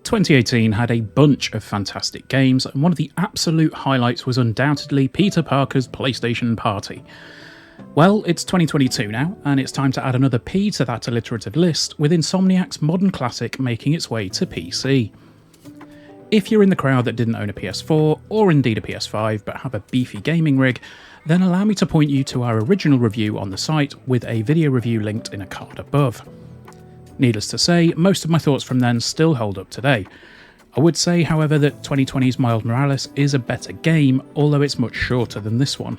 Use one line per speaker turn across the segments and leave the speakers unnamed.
2018 had a bunch of fantastic games, and one of the absolute highlights was undoubtedly Peter Parker's PlayStation Party. Well, it's 2022 now, and it's time to add another P to that alliterative list, with Insomniac's modern classic making its way to PC. If you're in the crowd that didn't own a PS4, or indeed a PS5, but have a beefy gaming rig, then allow me to point you to our original review on the site, with a video review linked in a card above. Needless to say, most of my thoughts from then still hold up today. I would say, however, that 2020's Miles Morales is a better game, although it's much shorter than this one.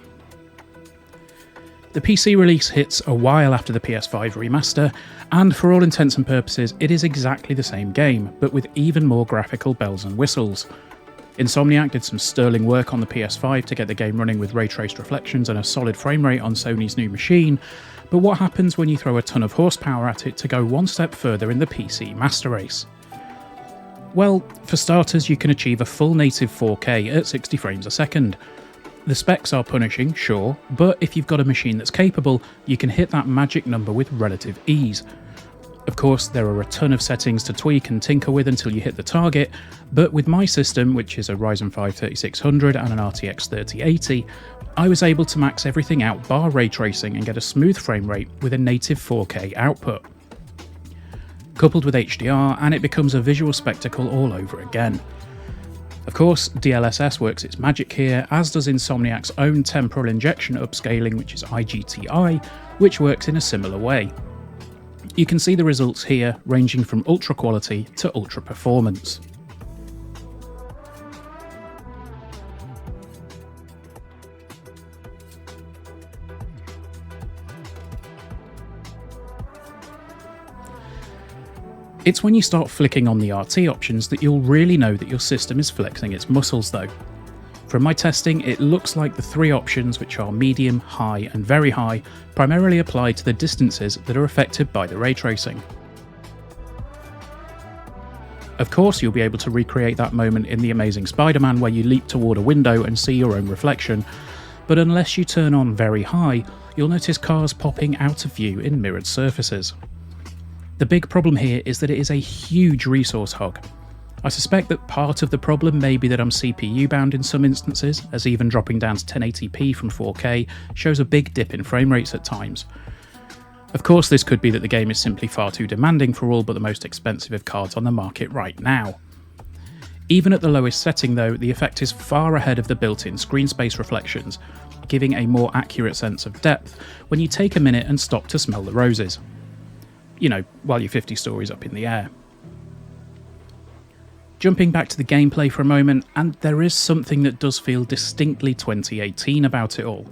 The PC release hits a while after the PS5 remaster, and for all intents and purposes it is exactly the same game, but with even more graphical bells and whistles. Insomniac did some sterling work on the PS5 to get the game running with ray-traced reflections and a solid frame rate on Sony's new machine, but what happens when you throw a ton of horsepower at it to go one step further in the PC master race? Well, for starters, you can achieve a full native 4K at 60 frames a second. The specs are punishing, sure, but if you've got a machine that's capable, you can hit that magic number with relative ease. Of course, there are a ton of settings to tweak and tinker with until you hit the target, but with my system, which is a Ryzen 5 3600 and an RTX 3080, I was able to max everything out bar ray tracing and get a smooth frame rate with a native 4K output. Coupled with HDR, and it becomes a visual spectacle all over again. Of course, DLSS works its magic here, as does Insomniac's own temporal injection upscaling, which is IGTI, which works in a similar way. You can see the results here, ranging from ultra quality to ultra performance. It's when you start flicking on the RT options that you'll really know that your system is flexing its muscles though. From my testing, it looks like the three options, which are medium, high and very high, primarily apply to the distances that are affected by the ray tracing. Of course, you'll be able to recreate that moment in the amazing Spider-Man where you leap toward a window and see your own reflection, but unless you turn on very high, you'll notice cars popping out of view in mirrored surfaces. The big problem here is that it is a huge resource hog. I suspect that part of the problem may be that I'm CPU bound in some instances, as even dropping down to 1080p from 4K shows a big dip in frame rates at times. Of course, this could be that the game is simply far too demanding for all but the most expensive of cards on the market right now. Even at the lowest setting though, the effect is far ahead of the built-in screen space reflections, giving a more accurate sense of depth when you take a minute and stop to smell the roses. You know, while you're 50 stories up in the air. Jumping back to the gameplay for a moment, and there is something that does feel distinctly 2018 about it all.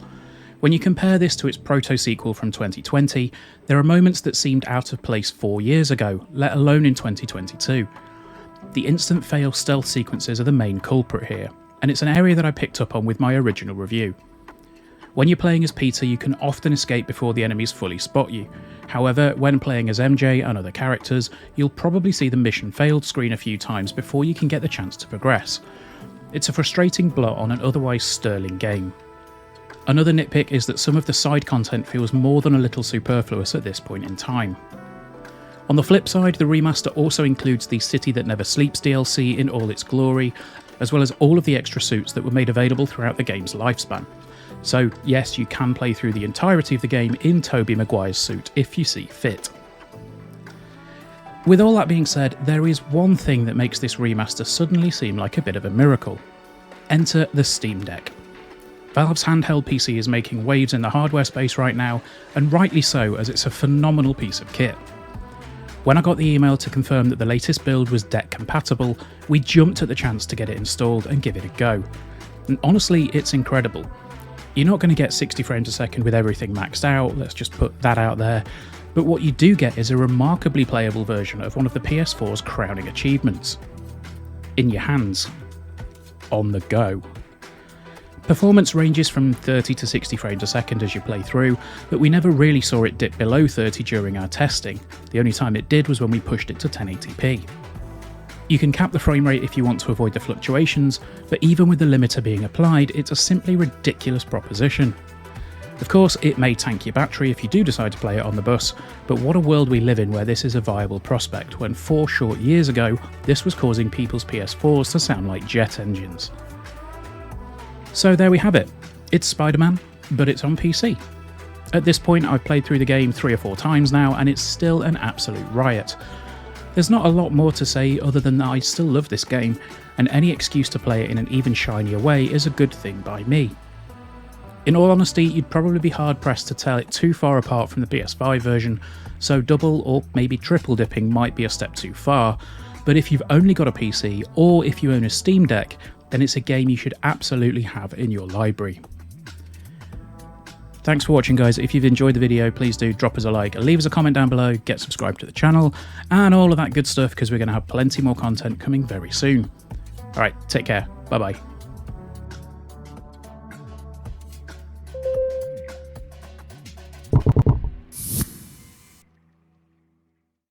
When you compare this to its proto-sequel from 2020, there are moments that seemed out of place 4 years ago, let alone in 2022. The instant fail stealth sequences are the main culprit here, and it's an area that I picked up on with my original review. When you're playing as Peter, you can often escape before the enemies fully spot you. However, when playing as MJ and other characters, you'll probably see the mission failed screen a few times before you can get the chance to progress. It's a frustrating blot on an otherwise sterling game. Another nitpick is that some of the side content feels more than a little superfluous at this point in time. On the flip side, the remaster also includes the City That Never Sleeps DLC in all its glory, as well as all of the extra suits that were made available throughout the game's lifespan. So yes, you can play through the entirety of the game in Tobey Maguire's suit if you see fit. With all that being said, there is one thing that makes this remaster suddenly seem like a bit of a miracle. Enter the Steam Deck. Valve's handheld PC is making waves in the hardware space right now, and rightly so, as it's a phenomenal piece of kit. When I got the email to confirm that the latest build was deck compatible, we jumped at the chance to get it installed and give it a go. And honestly, it's incredible. You're not going to get 60 frames a second with everything maxed out, let's just put that out there, but what you do get is a remarkably playable version of one of the PS4's crowning achievements. In your hands. On the go. Performance ranges from 30 to 60 frames a second as you play through, but we never really saw it dip below 30 during our testing. The only time it did was when we pushed it to 1080p. You can cap the frame rate if you want to avoid the fluctuations, but even with the limiter being applied, it's a simply ridiculous proposition. Of course, it may tank your battery if you do decide to play it on the bus, but what a world we live in where this is a viable prospect, when 4 short years ago, this was causing people's PS4s to sound like jet engines. So there we have it. It's Spider-Man, but it's on PC. At this point, I've played through the game 3 or 4 times now, and it's still an absolute riot. There's not a lot more to say other than that I still love this game, and any excuse to play it in an even shinier way is a good thing by me. In all honesty, you'd probably be hard pressed to tell it too far apart from the PS5 version, so double or maybe triple dipping might be a step too far, but if you've only got a PC or if you own a Steam Deck, then it's a game you should absolutely have in your library. Thanks for watching, guys. If you've enjoyed the video, please do drop us a like, leave us a comment down below, get subscribed to the channel, and all of that good stuff, because we're going to have plenty more content coming very soon. Alright, take care. Bye bye.